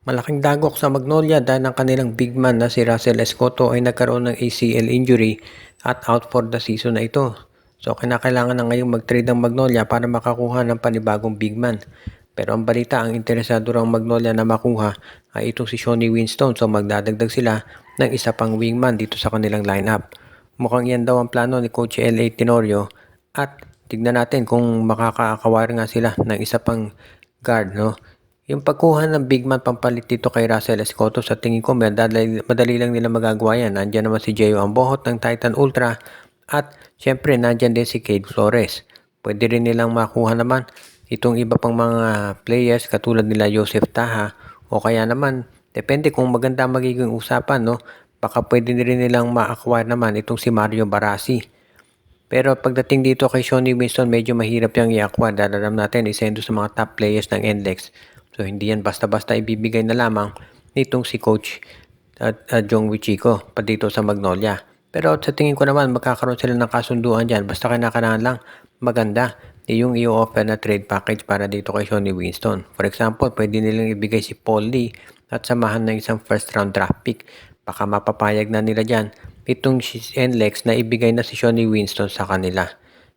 Malaking dagok sa Magnolia dahil ang kanilang big man na si Russell Escoto ay nagkaroon ng ACL injury at out for the season na ito. So kinakailangan na ngayong mag-trade ang Magnolia para makakuha ng panibagong big man. Pero ang balita, ang interesado raw Magnolia na makuha ay itong si Shawnee Winston, so magdadagdag sila ng isa pang wingman dito sa kanilang lineup. Mukhang yan daw ang plano ni Coach L.A. Tenorio at tignan natin kung makaka-acquire nga sila ng isa pang guard, no? Yung pagkuha ng big man pampalit dito kay Russell Escoto, sa tingin ko madali lang nila magagawa yan. Nandiyan naman si Jeyo Ambohot ng Titan Ultra at syempre nandiyan din si Cade Flores. Pwede rin nilang makuha naman itong iba pang mga players katulad nila Joseph Taha, o kaya naman depende kung maganda magiging usapan, no? Baka pwede rin nilang ma-acquire naman itong si Mario Barasi. Pero pagdating dito kay Shawnee Winston, medyo mahirap yung i-acquire dahil alam natin isa yun sa mga top players ng NLEX. So hindi yan basta-basta ibibigay na lamang nitong si Coach Jong Wichiko pa dito sa Magnolia. Pero sa tingin ko naman magkakaroon sila ng kasunduan dyan, basta kinakailangan lang maganda yung i-offer na trade package para dito kay Shawnee Winston. For example, pwede nilang ibigay si Paul Lee at samahan ng isang first round draft pick. Baka mapapayag na nila dyan itong NLEX na ibigay na si Shawnee Winston sa kanila.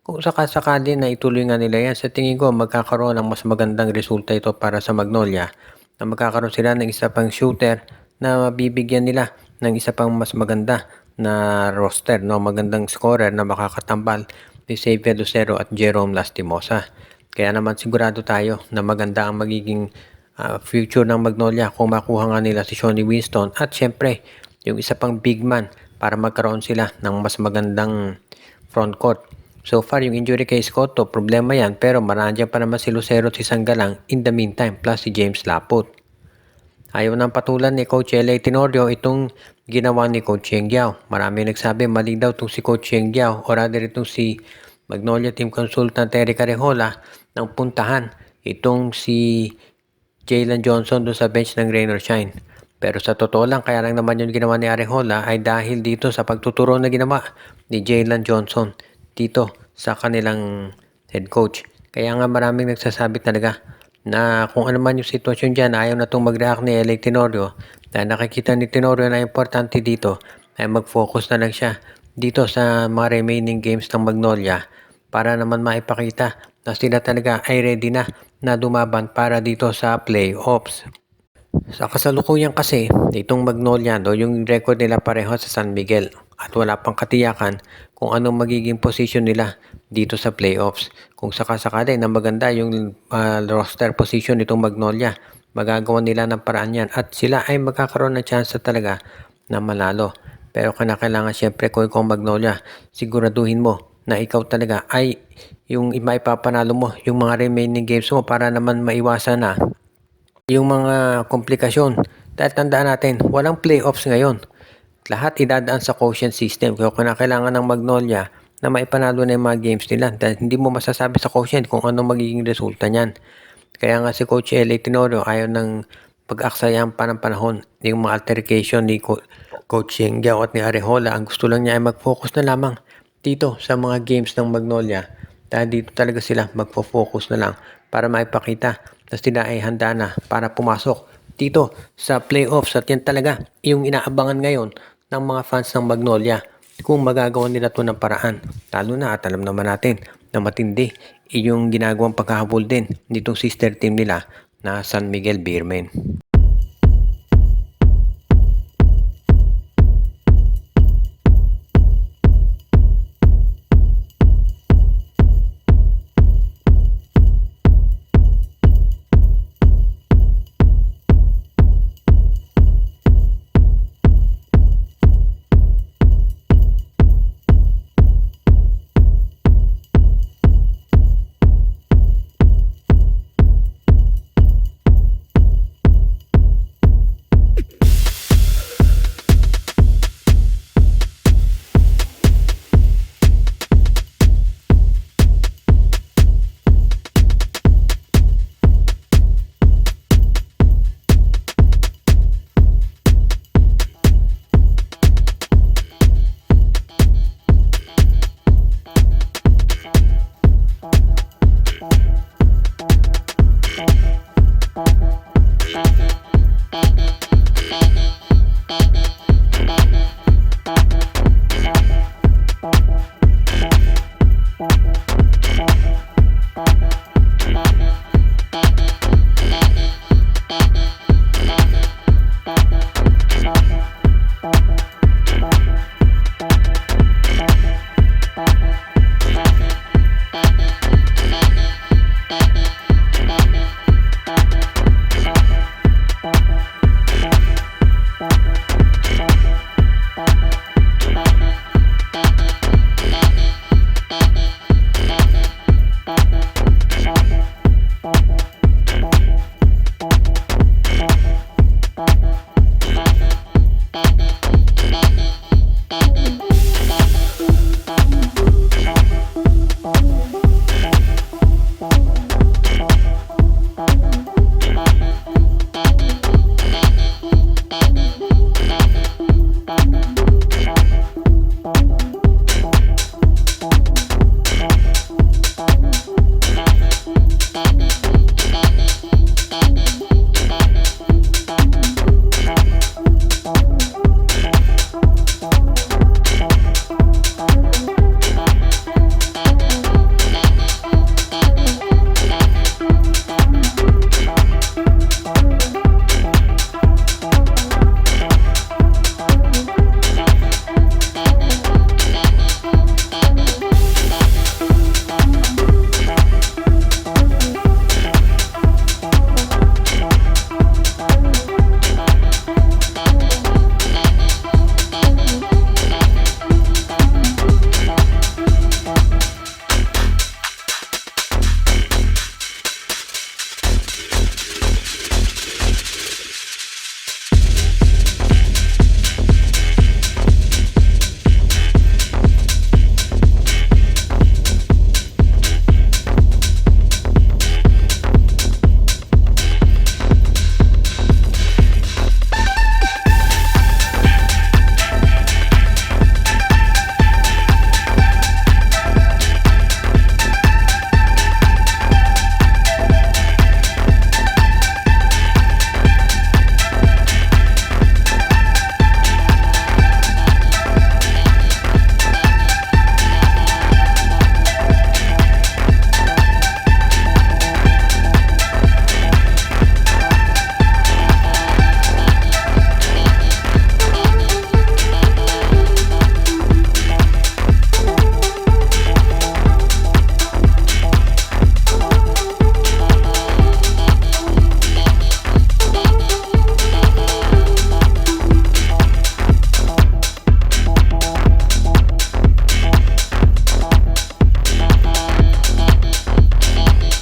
Kung sakasakali na ituloy nga nila yan, sa tingin ko magkakaroon ng mas magandang resulta ito para sa Magnolia, na magkakaroon sila ng isa pang shooter na mabibigyan nila ng isa pang mas maganda na roster, no? Magandang scorer na makakatambal ni Xavier Lucero at Jerome Lastimosa. Kaya naman sigurado tayo na maganda ang magiging future ng Magnolia kung makuha nga nila si Shawnee Winston at syempre yung isa pang big man para magkaroon sila ng mas magandang front court. So far, yung injury kay Scotto, problema yan, pero marandiyan pa naman si Lucero at si Sanggalang in the meantime, plus si James Laput. Ayaw ng patulan ni Coach L.A. Tenorio itong ginawa ni Coach Cheng Giao. Marami nagsabi mali daw itong si Coach Cheng Giao o rather itong si Magnolia Team Consultant Eric Arejola nang puntahan itong si Jalen Johnson doon sa bench ng Rain or Shine. Pero sa totoo lang, kaya lang naman yung ginawa ni Arejola ay dahil dito sa pagtuturo na ginawa ni Jalen Johnson dito sa kanilang head coach. Kaya nga maraming nagsasabi talaga na kung ano man yung sitwasyon dyan, ayaw na itong mag-react ni L.A. Tenorio dahil nakikita ni Tenorio na importante dito ay mag-focus na lang siya dito sa mga remaining games ng Magnolia para naman maipakita na sila talaga ay ready na dumaban para dito sa playoffs. Sa kasalukuyan kasi, itong Magnolia, no, yung record nila pareho sa San Miguel at wala pang katiyakan kung anong magiging position nila dito sa playoffs. Kung sakasakali na maganda yung roster position nitong Magnolia, magagawa nila ng paraan yan at sila ay magkakaroon ng chance talaga na manalo. Pero kailangan syempre kung Magnolia, siguraduhin mo na ikaw talaga ay yung maipapanalo mo yung mga remaining games mo para naman maiwasan na yung mga komplikasyon. Dahil tandaan natin, walang playoffs ngayon. Lahat idadaan sa quotient system. Kaya kailangan ng Magnolia na maipanalo na yung mga games nila. Dahil hindi mo masasabi sa quotient kung ano magiging resulta niyan. Kaya nga si Coach L.A. Tenorio ayaw ng pag-aksayan pa ng panahon. Yung mga altercation ni Coach Cheng Giao at ni Arejola, ang gusto lang niya ay mag-focus na lamang dito sa mga games ng Magnolia. Dahil dito talaga sila magpo-focus na lang para maipakita na sila ay handa na para pumasok dito sa playoffs. At yan talaga yung inaabangan ngayon ng mga fans ng Magnolia kung magagawa nila ito ng paraan. Lalo na at alam naman natin na matindi yung ginagawang paghahabol din nitong sister team nila na San Miguel Beermen.